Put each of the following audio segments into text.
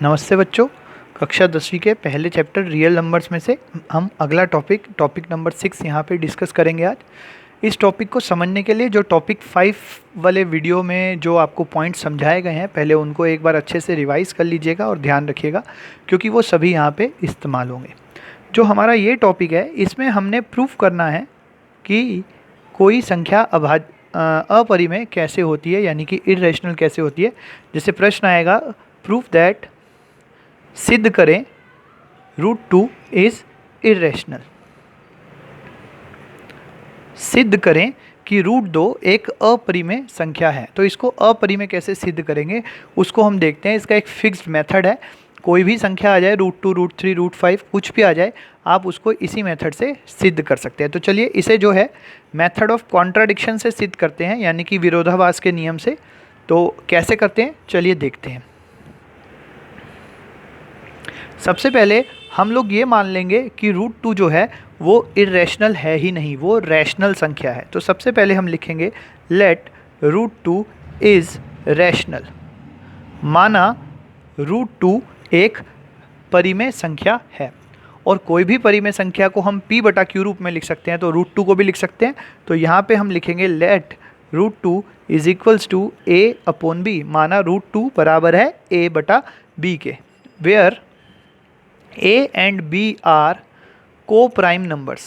नमस्ते बच्चों। कक्षा 10वीं के पहले चैप्टर रियल नंबर्स में से हम अगला टॉपिक नंबर 6 यहाँ पे डिस्कस करेंगे आज। इस टॉपिक को समझने के लिए जो टॉपिक 5 वाले वीडियो में जो आपको पॉइंट समझाए गए हैं, पहले उनको एक बार अच्छे से रिवाइज़ कर लीजिएगा और ध्यान रखिएगा, क्योंकि वो सभी यहाँ पे इस्तेमाल होंगे। जो हमारा ये टॉपिक है, इसमें हमने प्रूफ करना है कि कोई संख्या अपरिमेय कैसे होती है, यानी कि इर्रेशनल कैसे होती है। जैसे प्रश्न आएगा, प्रूफ दैट, सिद्ध करें √2 इज इर्रेशनल। सिद्ध करें कि √2 एक अपरिमेय संख्या है। तो इसको अपरिमेय कैसे सिद्ध करेंगे उसको हम देखते हैं। इसका एक फिक्स्ड मेथड है। कोई भी संख्या आ जाए, √2, √3, √5 कुछ भी आ जाए, आप उसको इसी मेथड से सिद्ध कर सकते हैं। तो चलिए इसे जो है मेथड ऑफ कॉन्ट्राडिक्शन से सिद्ध करते हैं, यानी कि विरोधाभास के नियम से। तो कैसे करते हैं चलिए देखते हैं। सबसे पहले हम लोग ये मान लेंगे कि √2 जो है वो इर्रेशनल है ही नहीं, वो रैशनल संख्या है। तो सबसे पहले हम लिखेंगे लेट √2 इज़ रैशनल। माना √2 एक परिमेय संख्या है, और कोई भी परिमेय संख्या को हम p/q रूप में लिख सकते हैं, तो √2 को भी लिख सकते हैं। तो यहाँ पे हम लिखेंगे late √2 is equals to a/b। माना √2 बराबर है a/b के, where A and B are co-prime numbers।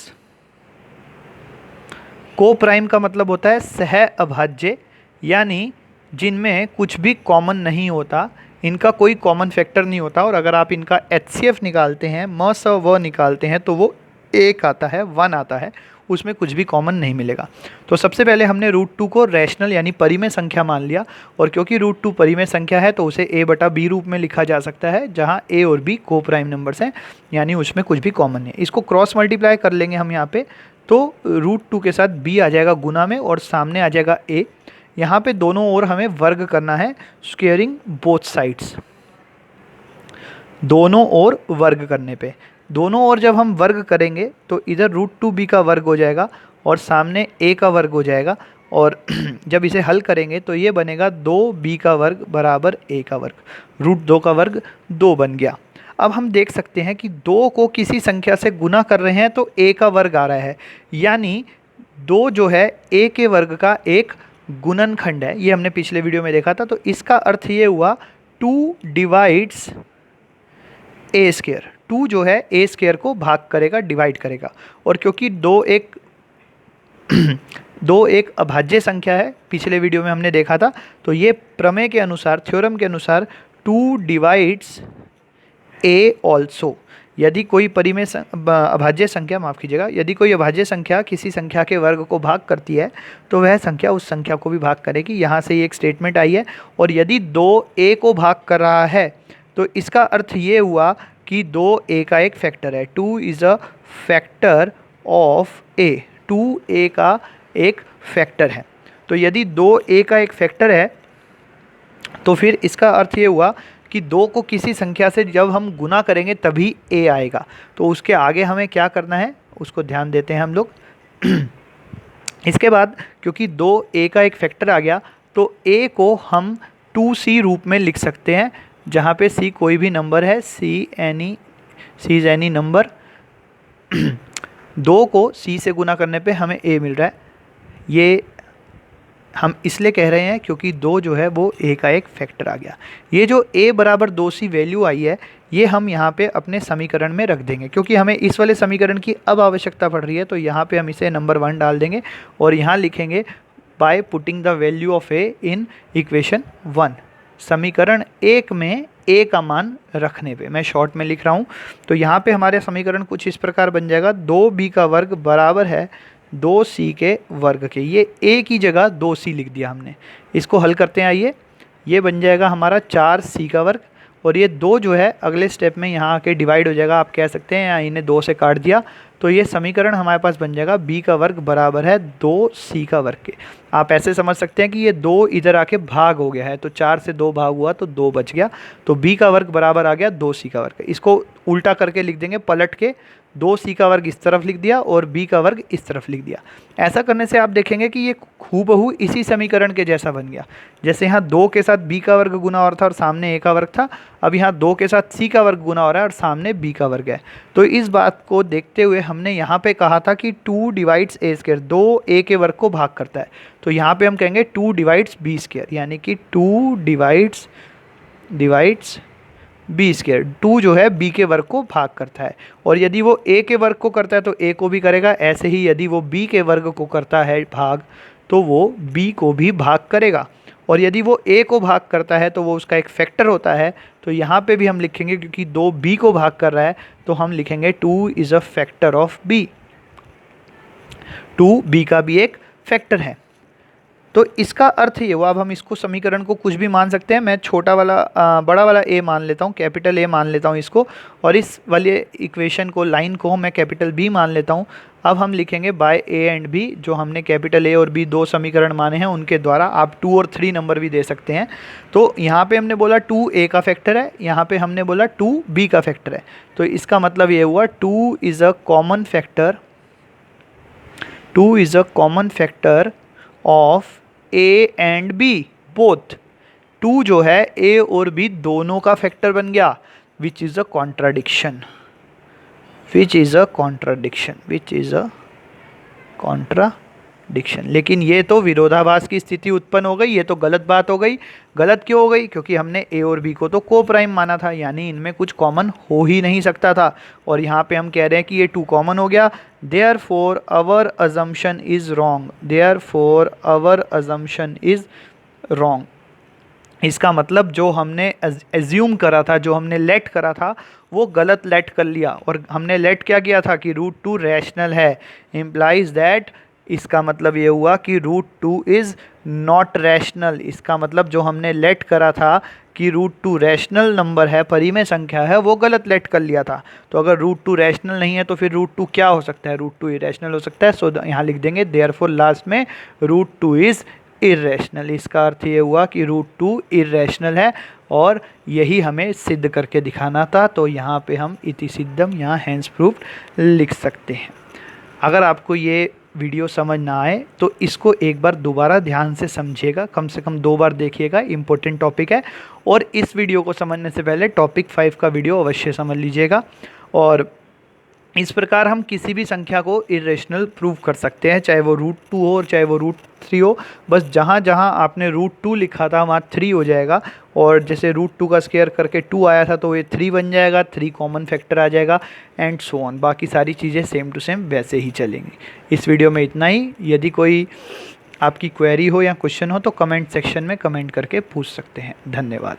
co-prime का मतलब होता है सह अभाज्य, यानी जिनमें कुछ भी कॉमन नहीं होता, इनका कोई कॉमन फैक्टर नहीं होता। और अगर आप इनका HCF निकालते हैं, म स व निकालते हैं, तो वो 1 आता है, 1 आता है, उसमें कुछ भी कॉमन नहीं मिलेगा। तो सबसे पहले हमने √2 को रैशनल यानी परिमेय संख्या मान लिया, और क्योंकि √2 परिमेय संख्या है तो उसे a/b रूप में लिखा जा सकता है, जहां a और b को प्राइम नंबर्स हैं, यानी उसमें कुछ भी कॉमन नहीं है। इसको क्रॉस मल्टीप्लाई कर लेंगे हम यहाँ पे, तो √2 के साथ b आ जाएगा गुना में, और सामने आ जाएगा a। यहाँ पे दोनों ओर हमें वर्ग करना है, स्क्वेयरिंग बोथ साइड्स। दोनों ओर वर्ग करने पे, दोनों ओर जब हम वर्ग करेंगे तो इधर √2b का वर्ग हो जाएगा और सामने a का वर्ग हो जाएगा, और जब इसे हल करेंगे तो ये बनेगा 2b का वर्ग बराबर a का वर्ग। √2 का वर्ग 2 बन गया। अब हम देख सकते हैं कि 2 को किसी संख्या से गुना कर रहे हैं तो a का वर्ग आ रहा है, यानी 2 जो है a के वर्ग का एक गुणनखंड है। ये हमने पिछले वीडियो में देखा था। तो इसका अर्थ ये हुआ 2 डिवाइड्स a²। 2 जो है a² को भाग करेगा, डिवाइड करेगा। और क्योंकि 2 एक अभाज्य संख्या है, पिछले वीडियो में हमने देखा था, तो ये प्रमेय के अनुसार, थ्योरम के अनुसार 2 डिवाइड्स a ऑल्सो। यदि कोई अभाज्य संख्या, माफ़ कीजिएगा, यदि कोई अभाज्य संख्या किसी संख्या के वर्ग को भाग करती है तो वह संख्या उस संख्या को भी भाग करेगी। यहाँ से ये एक स्टेटमेंट आई है। और यदि 2 a को भाग कर रहा है तो इसका अर्थ ये हुआ कि 2a का एक फैक्टर है। 2 is a factor of a। 2a का एक फैक्टर है। तो यदि 2a का एक फैक्टर है तो फिर इसका अर्थ ये हुआ कि 2 को किसी संख्या से जब हम गुना करेंगे तभी a आएगा। तो उसके आगे हमें क्या करना है उसको ध्यान देते हैं हम लोग। इसके बाद क्योंकि 2a का एक फैक्टर आ गया तो a को हम 2c रूप में लिख सकते हैं, जहाँ पे c कोई भी नंबर है, c इज एनी नंबर। 2 को c से गुना करने पे हमें a मिल रहा है। ये हम इसलिए कह रहे हैं क्योंकि 2 जो है वो a का एक फैक्टर आ गया। ये जो a बराबर 2c वैल्यू आई है, ये हम यहाँ पे अपने समीकरण में रख देंगे, क्योंकि हमें इस वाले समीकरण की अब आवश्यकता पड़ रही है। तो यहाँ पे हम इसे नंबर 1 डाल देंगे और यहाँ लिखेंगे by putting the value of a in equation 1। समीकरण 1 में a का मान रखने पे, मैं शॉर्ट में लिख रहा हूँ। तो यहाँ पे हमारे समीकरण कुछ इस प्रकार बन जाएगा, 2b का वर्ग बराबर है 2c के वर्ग के। ये a की जगह 2c लिख दिया हमने। इसको हल करते हैं, आइए। ये बन जाएगा हमारा 4c का वर्ग, और ये 2 जो है अगले स्टेप में यहाँ आके डिवाइड हो जाएगा। आप कह सकते हैं इन्हें 2 से काट दिया, तो ये समीकरण हमारे पास बन जाएगा b का वर्ग बराबर है 2c का वर्ग के। आप ऐसे समझ सकते हैं कि ये 2 इधर आके भाग हो गया है, तो 4 से 2 भाग हुआ तो 2 बच गया। तो b का वर्ग बराबर आ गया 2c का वर्ग। इसको उल्टा करके लिख देंगे, पलट के 2c का वर्ग इस तरफ लिख दिया और b का वर्ग इस तरफ लिख दिया। ऐसा करने से आप देखेंगे कि ये हूबहू इसी समीकरण के जैसा बन गया। जैसे यहाँ 2 के साथ b का वर्ग गुना हो रहा था और सामने a का वर्ग था, अब यहाँ 2 के साथ c का वर्ग गुना हो रहा है और सामने b का वर्ग है। तो इस बात को देखते हुए हमने यहाँ पे कहा था कि 2 डिवाइड्स a स्क्वायर, 2 a के वर्ग को भाग करता है। तो यहाँ पे हम कहेंगे 2 डिवाइड्स b स्क्वायर, यानी कि 2 डिवाइड्स बी स्क्वायर। 2 जो है b के वर्ग को भाग करता है, और यदि वो a के वर्ग को करता है तो a को भी करेगा। ऐसे ही यदि वो b के वर्ग को करता है भाग, तो वो b को भी भाग करेगा। और यदि वो a को भाग करता है तो वो उसका एक फैक्टर होता है। तो यहाँ पे भी हम लिखेंगे, क्योंकि 2 b को भाग कर रहा है तो हम लिखेंगे 2 is a factor of b। 2 b का भी एक फैक्टर है। तो इसका अर्थ ये हुआ। अब हम इसको समीकरण को कुछ भी मान सकते हैं। मैं छोटा वाला बड़ा वाला a मान लेता हूँ, कैपिटल A मान लेता हूँ इसको, और इस वाले इक्वेशन को, लाइन को मैं कैपिटल B मान लेता हूँ। अब हम लिखेंगे बाय a एंड b, जो हमने कैपिटल A और B 2 समीकरण माने हैं उनके द्वारा। आप 2 और 3 नंबर भी दे सकते हैं। तो यहाँ पे हमने बोला 2a का फैक्टर है, यहाँ पे हमने बोला 2b का फैक्टर है। तो इसका मतलब ये हुआ 2 is a common factor, 2 is a common factor of a and b both. 2 जो है a और b दोनों का फैक्टर बन गया, विच इज़ अ कॉन्ट्राडिक्शन, लेकिन ये तो विरोधाभास की स्थिति उत्पन्न हो गई। ये तो गलत बात हो गई। गलत क्यों हो गई? क्योंकि हमने a और b को तो को प्राइम माना था, यानी इनमें कुछ कॉमन हो ही नहीं सकता था। और यहाँ पे हम कह रहे हैं कि ये 2 कॉमन हो गया। Therefore our assumption is wrong. इसका मतलब जो हमने एज्यूम करा था, जो हमने लेट करा था, वो गलत लेट कर लिया। और हमने लेट क्या किया था कि √2 रैशनल है, इम्प्लाइज दैट। इसका मतलब ये हुआ कि √2 इज़ नॉट रैशनल। इसका मतलब जो हमने लेट करा था कि √2 रैशनल नंबर है, परिमेय संख्या है, वो गलत लेट कर लिया था। तो अगर √2 रैशनल नहीं है तो फिर √2 क्या हो सकता है? √2 इरेशनल हो सकता है। सो यहाँ लिख देंगे देयरफॉर लास्ट में √2 इज़ इर्रेशनल। इसका अर्थ ये हुआ कि √2 इर्रेशनल है, और यही हमें सिद्ध करके दिखाना था। तो यहाँ पे हम इति सिद्धम, यहाँ हैंस प्रूफ्ड लिख सकते हैं। अगर आपको ये वीडियो समझ ना आए तो इसको एक बार दोबारा ध्यान से समझिएगा, कम से कम 2 बार देखिएगा, इम्पोर्टेंट टॉपिक है। और इस वीडियो को समझने से पहले टॉपिक 5 का वीडियो अवश्य समझ लीजिएगा। और इस प्रकार हम किसी भी संख्या को इरेशनल प्रूव कर सकते हैं, चाहे वो √2 हो और चाहे वो √3 हो। बस जहाँ जहाँ आपने √2 लिखा था वहाँ 3 हो जाएगा, और जैसे √2 का स्क्वायर करके 2 आया था तो ये 3 बन जाएगा, 3 कॉमन फैक्टर आ जाएगा, एंड सो ऑन। बाकी सारी चीज़ें सेम टू सेम वैसे ही चलेंगी। इस वीडियो में इतना ही। यदि कोई आपकी क्वेरी हो या क्वेश्चन हो तो कमेंट सेक्शन में कमेंट करके पूछ सकते हैं। धन्यवाद।